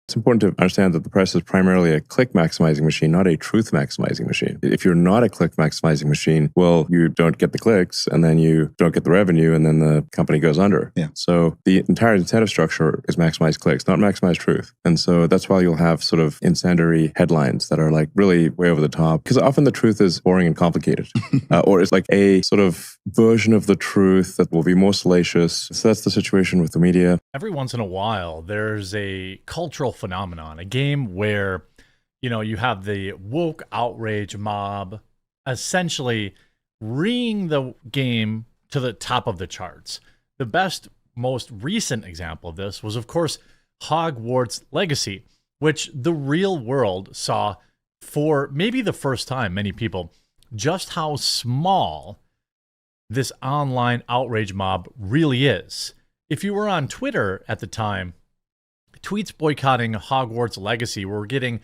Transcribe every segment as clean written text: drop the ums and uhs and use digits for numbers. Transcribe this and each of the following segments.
It's important to understand that the press is primarily a click maximizing machine, not a truth maximizing machine. If you're not a click maximizing machine, well, you don't get the clicks and then you don't get the revenue and then the company goes under. Yeah. So the entire incentive structure is maximize clicks, not maximize truth. And so that's why you'll have sort of incendiary headlines that are like really way over the top, because often the truth is boring and complicated, or it's like a sort of version of the truth that will be more salacious. So that's the situation with the media. Every once in a while, there's a cultural phenomenon, a game where, you know, you have the woke outrage mob essentially reeing the game to the top of the charts. The best, most recent example of this was, of course, Hogwarts Legacy, which the real world saw for maybe the first time, many people, just how small this online outrage mob really is. If you were on Twitter at the time, tweets boycotting Hogwarts Legacy were getting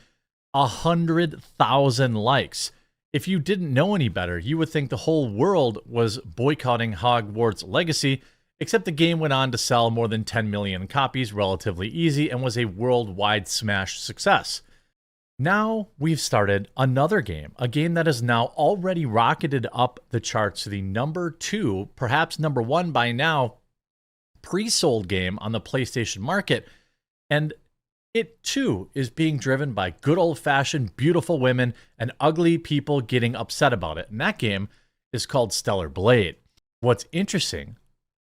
100,000 likes. If you didn't know any better, you would think the whole world was boycotting Hogwarts Legacy, except the game went on to sell more than 10 million copies relatively easy and was a worldwide smash success. Now we've started another game, a game that has now already rocketed up the charts to the number 2, perhaps number 1 by now, pre-sold game on the PlayStation market. And it too is being driven by good old-fashioned beautiful women and ugly people getting upset about it. And that game is called Stellar Blade. What's interesting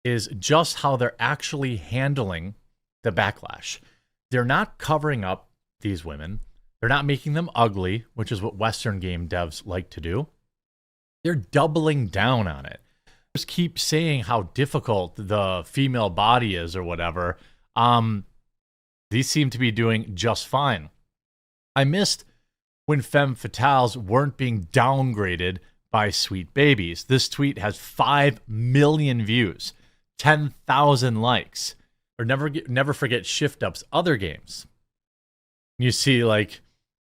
is just how they're actually handling the backlash. They're not covering up these women. They're not making them ugly, which is what Western game devs like to do. They're doubling down on it. Just keep saying how difficult the female body is or whatever. These seem to be doing just fine. I missed when femme fatales weren't being downgraded by sweet babies. This tweet has 5 million views, 10,000 likes. Or never forget Shift Up's other games. You see, like,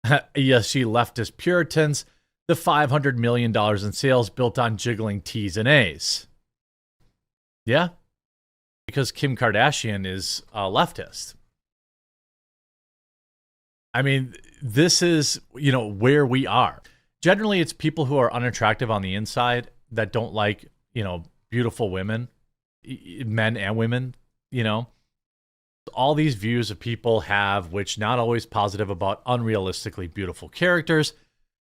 ESG leftist Puritans, the $500 million in sales built on jiggling T's and A's. Yeah, because Kim Kardashian is a leftist. I mean, this is, you know, where we are. Generally, it's people who are unattractive on the inside that don't like, you know, beautiful women, men and women, you know. All these views of people have, which not always positive about unrealistically beautiful characters.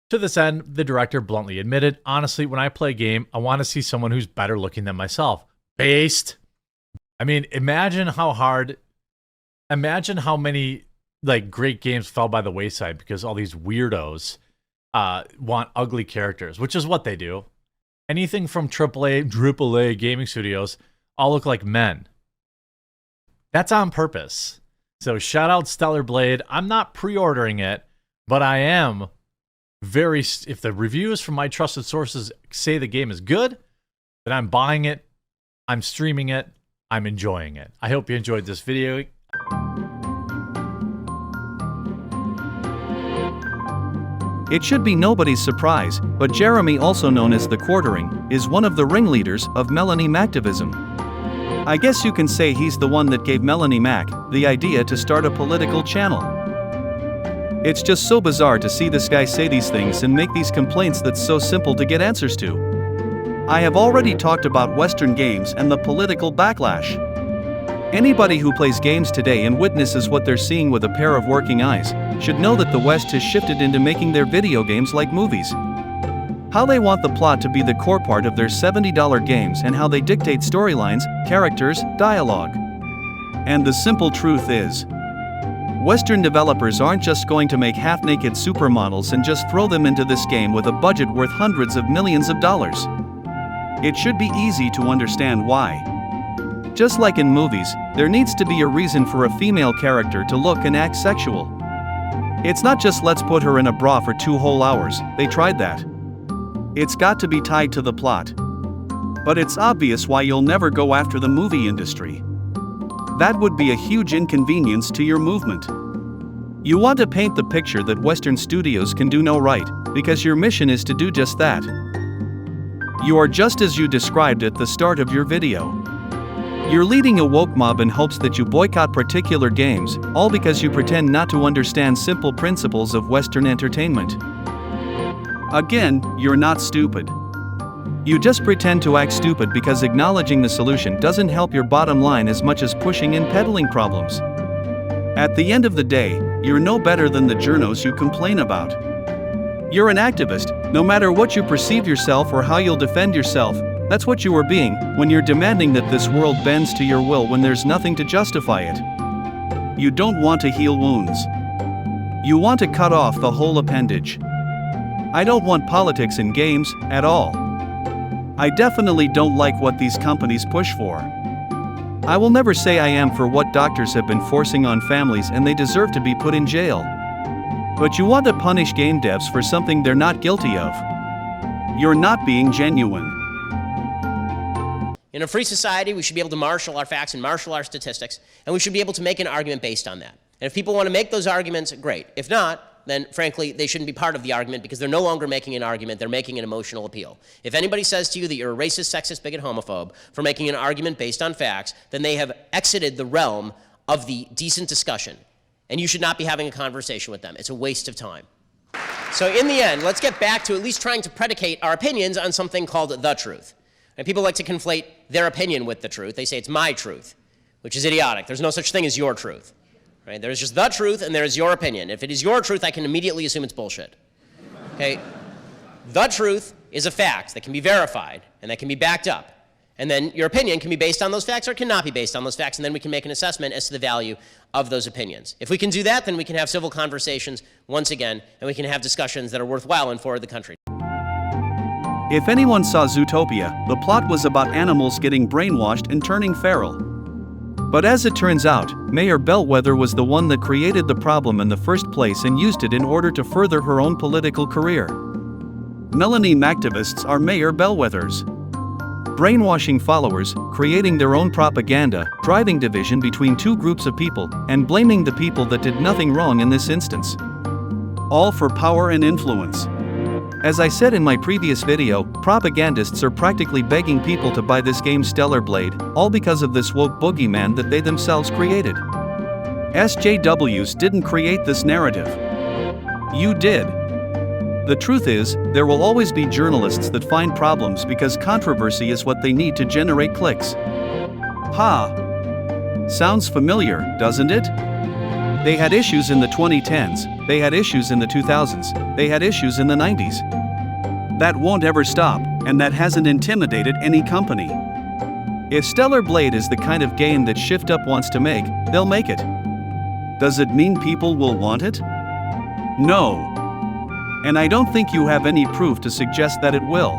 To this end, the director bluntly admitted, honestly, when I play a game, I want to see someone who's better looking than myself. Based. I mean, imagine how many like great games fell by the wayside because all these weirdos want ugly characters, which is what they do. Anything from AAA gaming studios all look like men. That's on purpose. So shout out Stellar Blade. I'm not pre-ordering it, but I am if the reviews from my trusted sources say the game is good, then I'm buying it, I'm streaming it, I'm enjoying it. I hope you enjoyed this video. It should be nobody's surprise, but Jeremy, also known as TheQuartering, is one of the ringleaders of Melanie Mactivism. I guess you can say he's the one that gave Melanie Mac the idea to start a political channel. It's just so bizarre to see this guy say these things and make these complaints that's so simple to get answers to. I have already talked about Western games and the political backlash. Anybody who plays games today and witnesses what they're seeing with a pair of working eyes should know that the West has shifted into making their video games like movies. How they want the plot to be the core part of their $70 games and how they dictate storylines, characters, dialogue. And the simple truth is, Western developers aren't just going to make half-naked supermodels and just throw them into this game with a budget worth hundreds of millions of dollars. It should be easy to understand why. Just like in movies, there needs to be a reason for a female character to look and act sexual. It's not just let's put her in a bra for 2 whole hours, they tried that. It's got to be tied to the plot. But it's obvious why you'll never go after the movie industry. That would be a huge inconvenience to your movement. You want to paint the picture that Western studios can do no right, because your mission is to do just that. You are just as you described at the start of your video. You're leading a woke mob in hopes that you boycott particular games, all because you pretend not to understand simple principles of Western entertainment. Again, you're not stupid. You just pretend to act stupid because acknowledging the solution doesn't help your bottom line as much as pushing and peddling problems. At the end of the day, you're no better than the journos you complain about. You're an activist, no matter what you perceive yourself or how you'll defend yourself. That's what you are being when you're demanding that this world bends to your will when there's nothing to justify it. You don't want to heal wounds. You want to cut off the whole appendage. I don't want politics in games, at all. I definitely don't like what these companies push for. I will never say I am for what doctors have been forcing on families and they deserve to be put in jail. But you want to punish game devs for something they're not guilty of. You're not being genuine. In a free society, we should be able to marshal our facts and marshal our statistics, and we should be able to make an argument based on that. And if people want to make those arguments, great. If not, then frankly, they shouldn't be part of the argument because they're no longer making an argument, they're making an emotional appeal. If anybody says to you that you're a racist, sexist, bigot, homophobe for making an argument based on facts, then they have exited the realm of the decent discussion, and you should not be having a conversation with them. It's a waste of time. So in the end, let's get back to at least trying to predicate our opinions on something called the truth. And people like to conflate their opinion with the truth. They say it's my truth, which is idiotic. There's no such thing as your truth. Right? There's just the truth and there's your opinion. If it is your truth, I can immediately assume it's bullshit. Okay? The truth is a fact that can be verified and that can be backed up. And then your opinion can be based on those facts or cannot be based on those facts, and then we can make an assessment as to the value of those opinions. If we can do that, then we can have civil conversations once again, and we can have discussions that are worthwhile and forward the country. If anyone saw Zootopia, the plot was about animals getting brainwashed and turning feral. But as it turns out, Mayor Bellwether was the one that created the problem in the first place and used it in order to further her own political career. Melanie Mactivists are Mayor Bellwethers. Brainwashing followers, creating their own propaganda, driving division between two groups of people, and blaming the people that did nothing wrong in this instance. All for power and influence. As I said in my previous video, propagandists are practically begging people to buy this game Stellar Blade, all because of this woke boogeyman that they themselves created. SJWs didn't create this narrative. You did. The truth is, there will always be journalists that find problems because controversy is what they need to generate clicks. Ha! Sounds familiar, doesn't it? They had issues in the 2010s, they had issues in the 2000s, they had issues in the 90s. That won't ever stop, and that hasn't intimidated any company. If Stellar Blade is the kind of game that Shift Up wants to make, they'll make it. Does it mean people will want it? No. And I don't think you have any proof to suggest that it will.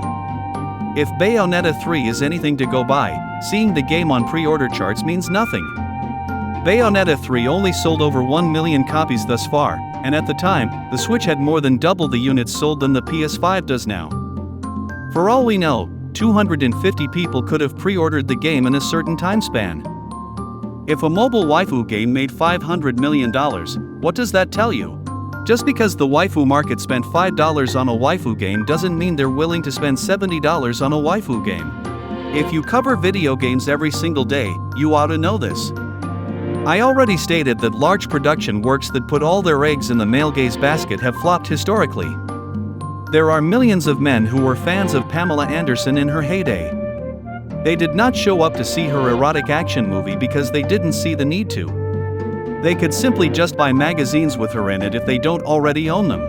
If Bayonetta 3 is anything to go by, seeing the game on pre-order charts means nothing. Bayonetta 3 only sold over 1 million copies thus far, and at the time, the Switch had more than double the units sold than the PS5 does now. For all we know, 250 people could have pre-ordered the game in a certain time span. If a mobile waifu game made $500 million, what does that tell you? Just because the waifu market spent $5 on a waifu game doesn't mean they're willing to spend $70 on a waifu game. If you cover video games every single day, you ought to know this. I already stated that large production works that put all their eggs in the male gaze basket have flopped historically. There are millions of men who were fans of Pamela Anderson in her heyday. They did not show up to see her erotic action movie because they didn't see the need to. They could simply just buy magazines with her in it if they don't already own them.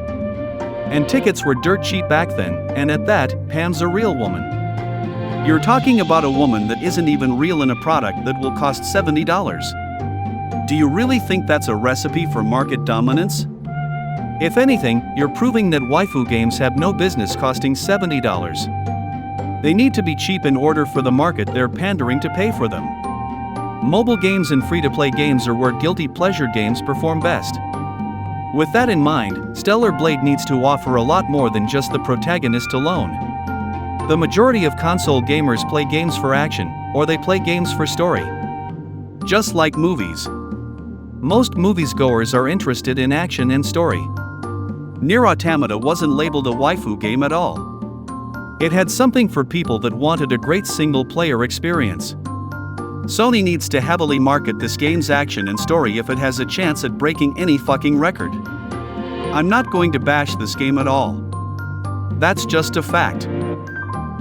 And tickets were dirt cheap back then, and at that, Pam's a real woman. You're talking about a woman that isn't even real in a product that will cost $70. Do you really think that's a recipe for market dominance? If anything, you're proving that waifu games have no business costing $70. They need to be cheap in order for the market they're pandering to pay for them. Mobile games and free-to-play games are where guilty pleasure games perform best. With that in mind, Stellar Blade needs to offer a lot more than just the protagonist alone. The majority of console gamers play games for action, or they play games for story. Just like movies. Most movies-goers are interested in action and story. Nier Automata wasn't labeled a waifu game at all. It had something for people that wanted a great single-player experience. Sony needs to heavily market this game's action and story if it has a chance at breaking any fucking record. I'm not going to bash this game at all. That's just a fact.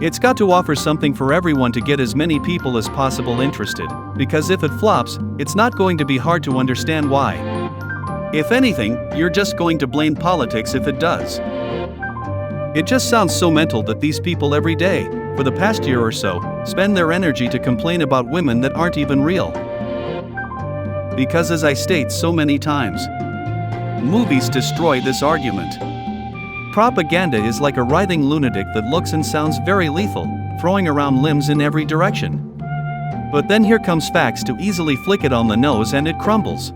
It's got to offer something for everyone to get as many people as possible interested, because if it flops, it's not going to be hard to understand why. If anything, you're just going to blame politics if it does. It just sounds so mental that these people every day, for the past year or so, spend their energy to complain about women that aren't even real. Because as I state so many times, movies destroy this argument. Propaganda is like a writhing lunatic that looks and sounds very lethal, throwing around limbs in every direction. But then here comes facts to easily flick it on the nose and it crumbles.